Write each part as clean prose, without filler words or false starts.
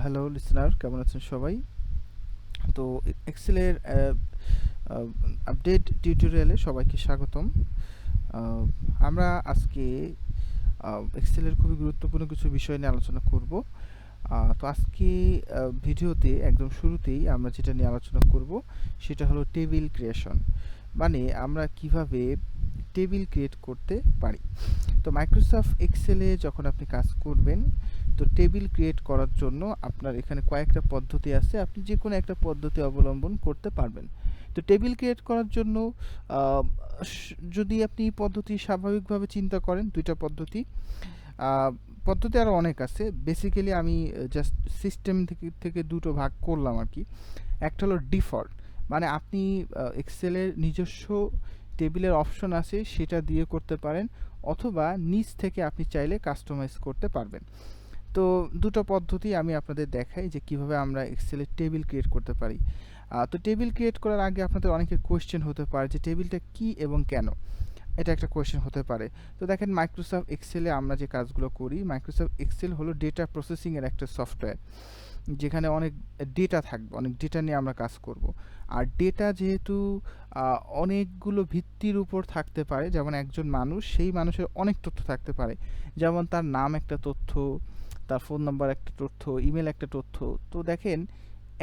Hello listener, কেমন আছেন সবাই? তো এক্সেলের আপডেট টিউটোরিয়ালে সবাইকে স্বাগতম। আহ, আমরা আজকে এক্সেলের খুবই গুরুত্বপূর্ণ কিছু বিষয় নিয়ে আলোচনা করব। তো আজকে ভিডিওতে একদম শুরুতেই আমরা যেটা নিয়ে আলোচনা করব সেটা হলো টেবিল ক্রিয়েশন, মানে আমরা কিভাবে টেবিল ক্রিয়েট করতে পারি। তো মাইক্রোসফট এক্সেলে যখন আপনি কাজ করবেন, তো টেবিল ক্রিয়েট করার জন্য আপনার এখানে কয়েকটা পদ্ধতি আছে, আপনি যে কোনো একটা পদ্ধতি অবলম্বন করতে পারবেন। তো টেবিল ক্রিয়েট করার জন্য আহ, যদি আপনি পদ্ধতি স্বাভাবিকভাবে চিন্তা করেন, দুইটা পদ্ধতি আহ, পদ্ধতি আরও অনেক আছে। বেসিক্যালি আমি জাস্ট সিস্টেম থেকে দুটো ভাগ করলাম আর কি। একটা হলো ডিফল্ট, মানে আপনি এক্সেলের নিজস্ব টেবিলের অপশন আছে, সেটা দিয়ে করতে পারেন, অথবা নিচ থেকে আপনি চাইলে কাস্টমাইজ করতে পারবেন। তো দুটো পদ্ধতি আমি আপনাদের দেখাই যে কিভাবে আমরা এক্সেলে টেবিল ক্রিয়েট করতে পারি। তো টেবিল ক্রিয়েট করার আগে আপনাদের অনেকের কোয়েশ্চেন হতে পারে যে টেবিলটা কি এবং কেন, এটা একটা কোয়েশ্চেন হতে পারে। তো দেখেন, মাইক্রোসফট এক্সেলে আমরা যে কাজগুলো করি, মাইক্রোসফট এক্সেল হলো ডেটা প্রসেসিংয়ের একটা সফটওয়্যার, যেখানে অনেক ডেটা থাকবে, অনেক ডেটা নিয়ে আমরা কাজ করব। আর ডেটা যেহেতু অনেকগুলো ভিত্তির উপর থাকতে পারে, যেমন একজন মানুষ, সেই মানুষের অনেক তথ্য থাকতে পারে, যেমন তার নাম একটা তথ্য, তার ফোন নাম্বার একটা তথ্য, ইমেল একটা তথ্য। তো দেখেন,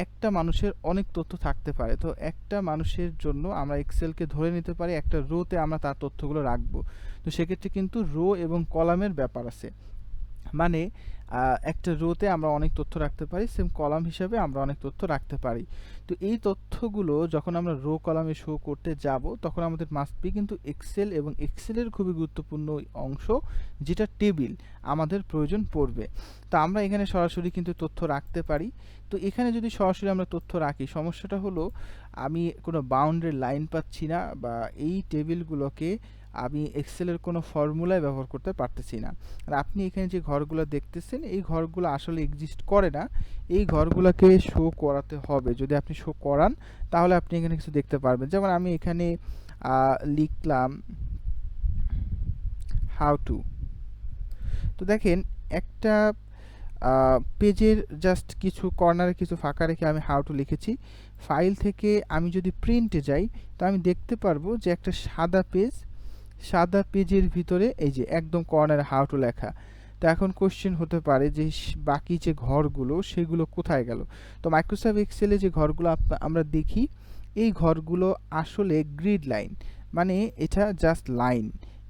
একটা মানুষের অনেক তথ্য থাকতে পারে। তো একটা মানুষের জন্য আমরা এক্সেলকে ধরে নিতে পারি একটা রোতে আমরা তার তথ্যগুলো রাখবো। তো সেক্ষেত্রে কিন্তু রো এবং কলামের ব্যাপার আছে, মানে একটা রোতে আমরা অনেক তথ্য রাখতে পারি, সেম কলাম হিসাবে আমরা অনেক তথ্য রাখতে পারি। তো এই তথ্যগুলো যখন আমরা রো কলামে শো করতে যাব, তখন আমাদের মাস্ট বি কিন্তু এক্সেল, এবং এক্সেলের খুবই গুরুত্বপূর্ণ অংশ যেটা টেবিল আমাদের প্রয়োজন পড়বে। তো আমরা এখানে সরাসরি কিন্তু তথ্য রাখতে পারি। তো এখানে যদি সরাসরি আমরা তথ্য রাখি, সমস্যাটা হলো আমি কোনো বাউন্ডারি লাইন পাচ্ছি না, বা এই টেবিলগুলোকে আমি এক্সেলের কোনো ফর্মুলায় ব্যবহার করতে পারতেছি না। আর আপনি এখানে যে ঘরগুলো দেখতেছেন, এই ঘরগুলো আসলে এক্সিস্ট করে না, এই ঘরগুলোকে শো করাতে হবে। যদি আপনি শো করান, তাহলে আপনি এখানে কিছু দেখতে পারবেন। যেমন আমি এখানে লিখলাম হাউ টু। তো দেখেন, একটা পেজের জাস্ট কিছু কর্নারে কিছু ফাঁকা রেখে আমি হাউ টু লিখেছি। ফাইল থেকে আমি যদি প্রিন্টে যাই, তো আমি দেখতে পারবো যে একটা সাদা পেজের ভিতরে এই যে একদম কর্নারে হাউ টু লেখা। তো এখন কোশ্চেন হতে পারে যে বাকি যে ঘরগুলো, সেগুলো কোথায় গেল? তো মাইক্রোসফট এক্সেলে যে ঘরগুলো আমরা দেখি, এই ঘরগুলো আসলে গ্রিড লাইন, মানে এটা জাস্ট লাইন।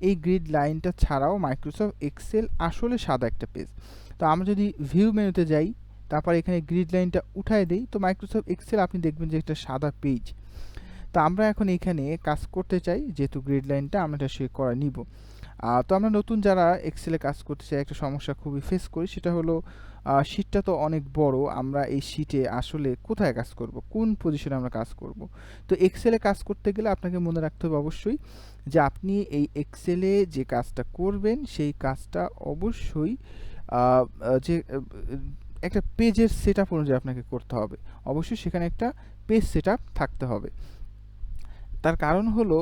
এই গ্রিড লাইনটা ছাড়াও মাইক্রোসফট এক্সেল আসলে সাদা একটা পেজ। তো আমরা যদি ভিউ মেনুতে যাই, তারপর এখানে গ্রিড লাইনটা উঠায় দেই, তো মাইক্রোসফট এক্সেল আপনি দেখবেন যে একটা সাদা পেজ। তো আমরা এখন এখানে কাজ করতে চাই, যেহেতু গ্রিড লাইনটা আমরা এটা শেয়ার করে নিব। তো আমরা নতুন যারা এক্সেলে কাজ করতে চাই, একটা সমস্যা খুবই ফেস করি, সেটা হলো শিটটা তো অনেক বড়, আমরা এই শিটে আসলে কোথায় কাজ করব, কোন পজিশনে আমরা কাজ করব। তো এক্সেলে কাজ করতে গেলে আপনাকে মনে রাখতে হবে অবশ্যই যে আপনি এই এক্সেলে যে কাজটা করবেন, সেই কাজটা অবশ্যই যে একটা পেজের সেট আপ অনুযায়ী আপনাকে করতে হবে। অবশ্যই সেখানে একটা পেজ সেট আপ থাকতে হবে। তার কারণ হলো,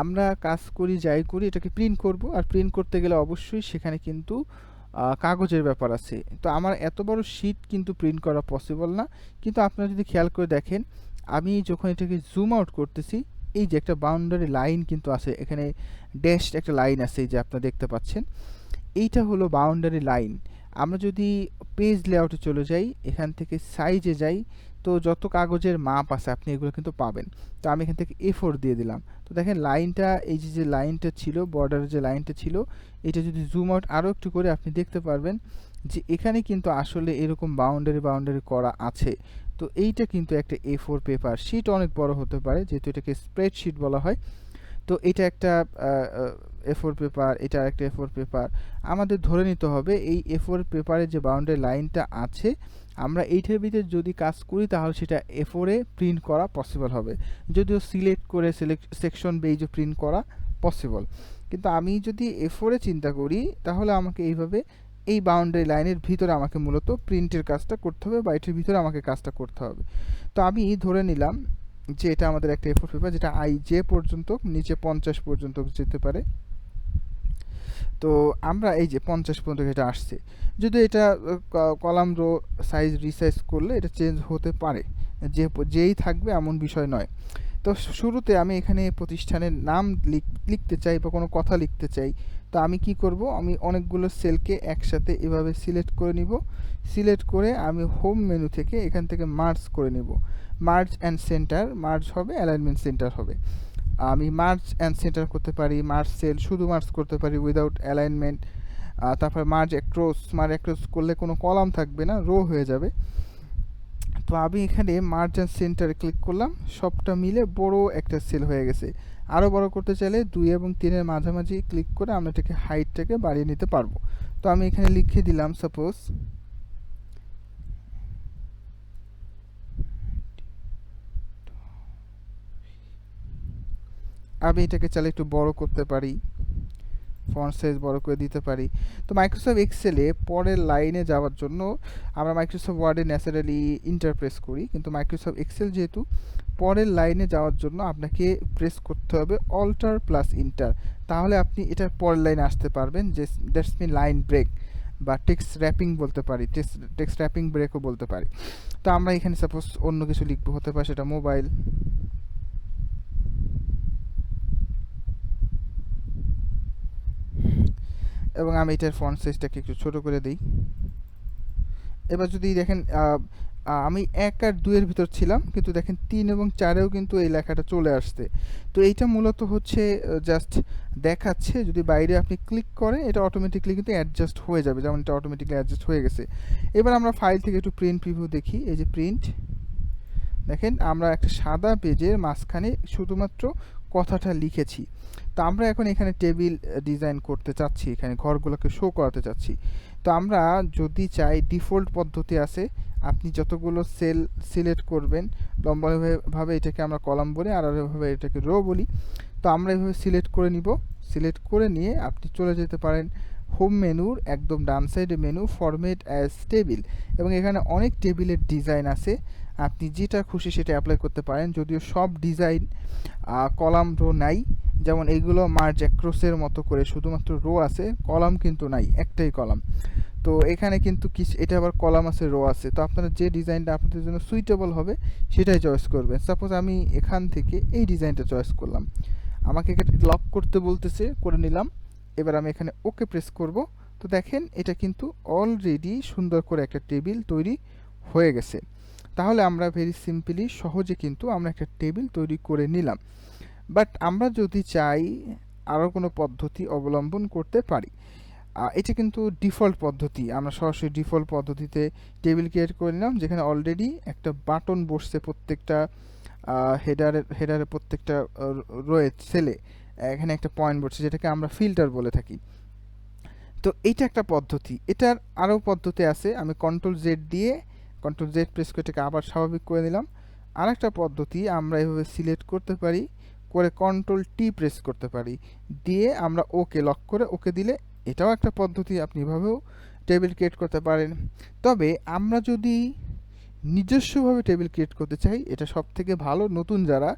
আমরা কাজ করি যাই করি, এটাকে প্রিন্ট করব, আর প্রিন্ট করতে গেলে অবশ্যই সেখানে কিন্তু কাগজের ব্যাপার আছে। তো আমার এত বড় শিট কিন্তু প্রিন্ট করা পসিবল না। কিন্তু আপনারা যদি খেয়াল করে দেখেন, আমি যখন এটাকে জুম আউট করতেছি, এই যে একটা বাউন্ডারি লাইন কিন্তু আছে, এখানে ড্যাশড একটা লাইন আছে, এই যে আপনারা দেখতে পাচ্ছেন, এইটা হলো বাউন্ডারি লাইন। আমরা যদি পেজ লেআউটে চলে যাই, এখান থেকে সাইজে যাই, তো যত কাগজের মাপ আছে আপনি এগুলো কিন্তু পাবেন। তো আমি এখান থেকে A4 দিয়ে দিলাম। তো দেখেন লাইনটা, এই যে লাইনটা ছিল, বর্ডারের যে লাইনটা ছিল, এটা যদি জুম আউট আরও একটু করে আপনি দেখতে পারবেন যে এখানে কিন্তু আসলে এরকম বাউন্ডারি করা আছে। তো এইটা কিন্তু একটা A4 পেপার। শিট অনেক বড় হতে পারে, যেহেতু এটাকে স্প্রেডশিট বলা হয়। তো এটা একটা A4 পেপার, এটা একটা A4 পেপার। আমাদের ধরে নিতে হবে এই A4 পেপারের যে বাউন্ডারি লাইনটা আছে, আমরা এইটার ভিতরে যদি কাজ করি, তাহলে সেটা A4 এ প্রিন্ট করা পসিবল হবে। যদিও সিলেক্ট করে সেকশন বেইজে প্রিন্ট করা পসিবল, কিন্তু আমি যদি A4 এ চিন্তা করি, তাহলে আমাকে এইভাবে এই বাউন্ডারি লাইনের ভিতরে আমাকে মূলত প্রিন্টের কাজটা করতে হবে, বা এটির ভিতরে আমাকে কাজটা করতে হবে। তো আমি ধরে নিলাম যে এটা আমাদের একটা A4 পেপার, যেটা যে পর্যন্ত, নিচে 50 পর্যন্ত যেতে পারে। তো আমরা এই যে 50 পর্যন্ত এটা আসছে, যদি এটা কলাম রো সাইজ রিসাইজ করলে এটা চেঞ্জ হতে পারে, যেই থাকবে এমন বিষয় নয়। তো শুরুতে আমি এখানে প্রতিষ্ঠানের নাম লিখতে চাই বা কোনো কথা লিখতে চাই, তো আমি কি করব, আমি অনেকগুলো সেলকে একসাথে এভাবে সিলেক্ট করে নিব। সিলেক্ট করে আমি হোম মেনু থেকে এখান থেকে মার্জ করে নিব। মার্জ অ্যান্ড সেন্টার, মার্জ হবে, অ্যালাইনমেন্ট সেন্টার হবে। আমি মার্জ অ্যান্ড সেন্টার করতে পারি, মার্জ সেল শুধু মার্জ করতে পারি উইদাউট অ্যালাইনমেন্ট। তারপর মার্জ অ্যাক্রস করলে কোনো কলাম থাকবে না, রো হয়ে যাবে। তো আমি এখানে মার্জ অ্যান্ড সেন্টারে ক্লিক করলাম, সবটা মিলে বড় একটা সেল হয়ে গেছে। আরও বড় করতে চাইলে 2 এবং 3-এর মাঝামাঝি ক্লিক করে আমরা এটাকে হাইটটাকে বাড়িয়ে নিতে পারবো। তো আমি এখানে লিখে দিলাম সাপোজ আমি এটাকে চাইলে একটু বড় করতে পারি, ফন্ট সাইজ বড় করে দিতে পারি। তো মাইক্রোসফট এক্সেলে পরের লাইনে যাওয়ার জন্য আমরা মাইক্রোসফট ওয়ার্ডে ন্যাচারালি ইন্টার প্রেস করি, কিন্তু মাইক্রোসফট এক্সেল যেহেতু পরের লাইনে যাওয়ার জন্য আপনাকে প্রেস করতে হবে অল্টার প্লাস ইন্টার, তাহলে আপনি এটার পরের লাইনে আসতে পারবেন, যে দ্যাটস মিন লাইন ব্রেক বা টেক্সট র্যাপিং বলতে পারি, টেক্সট র্যাপিং ব্রেকও বলতে পারি। তো আমরা এখানে সাপোজ অন্য কিছু লিখবো, হতে পারে সেটা মোবাইল, এবং আমি এটার ফন্ট সাইজটাকে একটু ছোট করে দিই। এবার যদি দেখেন আমি 1 আর 2 এর ভিতর ছিলাম, কিন্তু দেখেন 3 এবং 4-এও কিন্তু এই লেখাটা চলে আসছে। তো এইটা মূলত হচ্ছে জাস্ট দেখাচ্ছে, যদি বাইরে আপনি ক্লিক করেন এটা অটোমেটিক্যালি কিন্তু অ্যাডজাস্ট হয়ে যাবে, যেমন এটা অটোমেটিক্যালি অ্যাডজাস্ট হয়ে গেছে। এবার আমরা ফাইল থেকে একটু প্রিন্ট প্রিভিউ দেখি, এই যে প্রিন্ট, দেখেন আমরা একটা সাদা পেজের মাঝখানে শুধুমাত্র কথাটা লিখেছি। তো আমরা এখন এখানে টেবিল ডিজাইন করতে চাচ্ছি, এখানে ঘরগুলোকে শো করাতে চাচ্ছি। তো আমরা যদি চাই, ডিফল্ট পদ্ধতি আছে, আপনি যতগুলো সেল সিলেক্ট করবেন লম্বাভাবে এটাকে আমরা কলাম বলি, আর আলাদাভাবে এটাকে রো বলি। তো আমরা এভাবে সিলেক্ট করে নিব। সিলেক্ট করে নিয়ে আপনি চলে যেতে পারেন হোম মেনুর একদম ডান সাইডে মেনু, ফরম্যাট অ্যাজ টেবিল, এবং এখানে অনেক টেবিলের ডিজাইন আছে, আপনি যেটা খুশি সেটা অ্যাপ্লাই করতে পারেন। যদিও সব ডিজাইন কলাম রো নাই, যেমন এইগুলো মার্জ অ্যাক্রসের মতো করে শুধুমাত্র রো আছে, কলাম কিন্তু নাই, একটাই কলাম। তো এখানে কিন্তু এটা আবার কলাম আছে, রো আছে। তো আপনারা যে ডিজাইনটা আপনাদের জন্য সুইটেবল হবে সেটাই চয়েস করবেন। সাপোজ আমি এখান থেকে এই ডিজাইনটা চয়েস করলাম, আমাকে এখানে লক করতে বলতেছে, করে নিলাম। এবার আমি এখানে ওকে প্রেস করব। তো দেখেন এটা কিন্তু অলরেডি সুন্দর করে একটা টেবিল তৈরি হয়ে গেছে। তাহলে আমরা ভেরি সিম্পলি সহজে কিন্তু আমরা একটা টেবিল তৈরি করে নিলাম। বাট আমরা যদি চাই আরও কোনো পদ্ধতি অবলম্বন করতে পারি, এটা কিন্তু ডিফল্ট পদ্ধতি, আমরা সরাসরি ডিফল্ট পদ্ধতিতে টেবিল ক্রিয়েট করে নিলাম, যেখানে অলরেডি একটা বাটন বসছে প্রত্যেকটা হেডারে প্রত্যেকটা রয়েছে সেলে, এখানে একটা পয়েন্ট বসছে যেটাকে আমরা ফিল্টার বলে থাকি। তো এইটা একটা পদ্ধতি। এটার আরও পদ্ধতি আছে, আমি কন্ট্রোল জেড প্রেস করে এটাকে আবার স্বাভাবিক করে নিলাম। আরেকটা পদ্ধতি আমরা এভাবে সিলেক্ট করতে পারি, করে কন্ট্রোল টি প্রেস করতে পারি, দিয়ে আমরা ওকে লক করে ওকে দিলে এটাও একটা পদ্ধতি, আপনি এভাবেও টেবিল ক্রিয়েট করতে পারেন। তবে আমরা যদি নিজস্বভাবে টেবিল ক্রিয়েট করতে চাই, এটা সবথেকে ভালো, নতুন যারা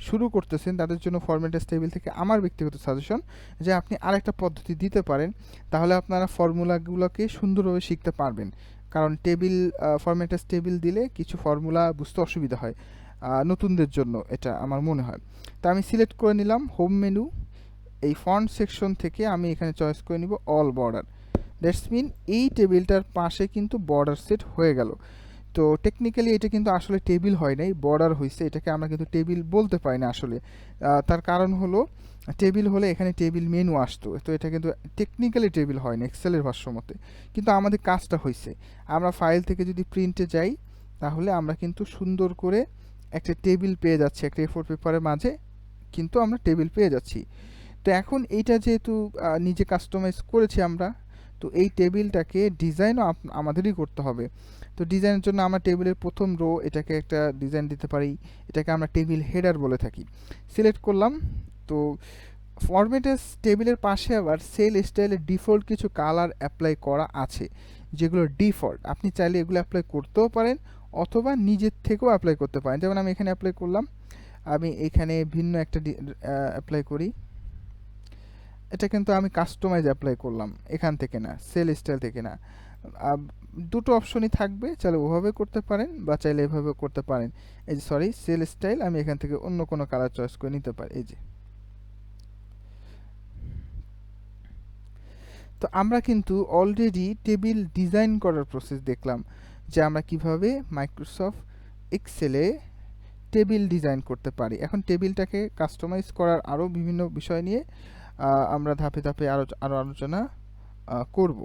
শুরু করতেছেন তাদের জন্য ফরম্যাটেড টেবিল থেকে আমার ব্যক্তিগত সাজেশন যে আপনি আরেকটা পদ্ধতি দিতে পারেন, তাহলে আপনারা ফর্মুলাগুলোকে সুন্দরভাবে শিখতে পারবেন। কারণ ফরম্যাটেড টেবিল দিলে কিছু ফর্মুলা বুঝতে অসুবিধা হয় নতুনদের জন্য, এটা আমার মনে হয়। তা আমি সিলেক্ট করে নিলাম হোম মেনু, এই ফন্ট সেকশন থেকে আমি এখানে চয়েস করে নিব অল বর্ডার। দ্যাটস মিন এই টেবিলটার পাশে কিন্তু বর্ডার সেট হয়ে গেল। তো টেকনিক্যালি এটা কিন্তু আসলে টেবিল হয় নাই, বর্ডার হয়েছে, এটাকে আমরা কিন্তু টেবিল বলতে পারি না আসলে। তার কারণ হলো টেবিল হলে এখানে টেবিল মেনু আসতো, তো এটা কিন্তু টেকনিক্যালি টেবিল হয় না এক্সেলের ভাষ্য মতে, কিন্তু আমাদের কাজটা হয়েছে। আমরা ফাইল থেকে যদি প্রিন্টে যাই, তাহলে আমরা কিন্তু সুন্দর করে একটা টেবিল পেয়ে যাচ্ছি, একটা A4 পেপারের মাঝে কিন্তু আমরা টেবিল পেয়ে যাচ্ছি। তো এখন এইটা যেহেতু নিজে কাস্টমাইজ করেছি আমরা, তো এই টেবিলটাকে ডিজাইনও আমাদেরই করতে হবে। তো ডিজাইনের জন্য আমরা টেবিলের প্রথম রো এটাকে একটা ডিজাইন দিতে পারি, এটাকে আমরা টেবিল হেডার বলে থাকি। সিলেক্ট করলাম। তো ফরম্যাটেড টেবিলের পাশে আবার সেল স্টাইলের ডিফল্ট কিছু কালার অ্যাপ্লাই করা আছে, যেগুলো ডিফল্ট, আপনি চাইলে এগুলো অ্যাপ্লাই করতেও পারেন অথবা নিজের থেকেও অ্যাপ্লাই করতে পারেন। যেমন আমি এখানে অ্যাপ্লাই করলাম, আমি এখানে ভিন্ন একটা অ্যাপ্লাই করি, এটা কিন্তু আমি কাস্টমাইজ অ্যাপ্লাই করলাম এখান থেকে না, সেল স্টাইল থেকে না। দুটো অপশনই থাকবে, চাইলে ওভাবে করতে পারেন বা চাইলে এভাবে করতে পারেন। এই যে সরি, সেল স্টাইল আমি এখান থেকে অন্য কোনো কালার চয়েস করে নিতে পারি। এই যে, তো আমরা কিন্তু অলরেডি টেবিল ডিজাইন করার প্রসেস দেখলাম, যে আমরা কিভাবে মাইক্রোসফট এক্সেলে টেবিল ডিজাইন করতে পারি। এখন টেবিলটাকে কাস্টমাইজ করার আরও বিভিন্ন বিষয় নিয়ে আমরা ধাপে ধাপে আরও আলোচনা করব।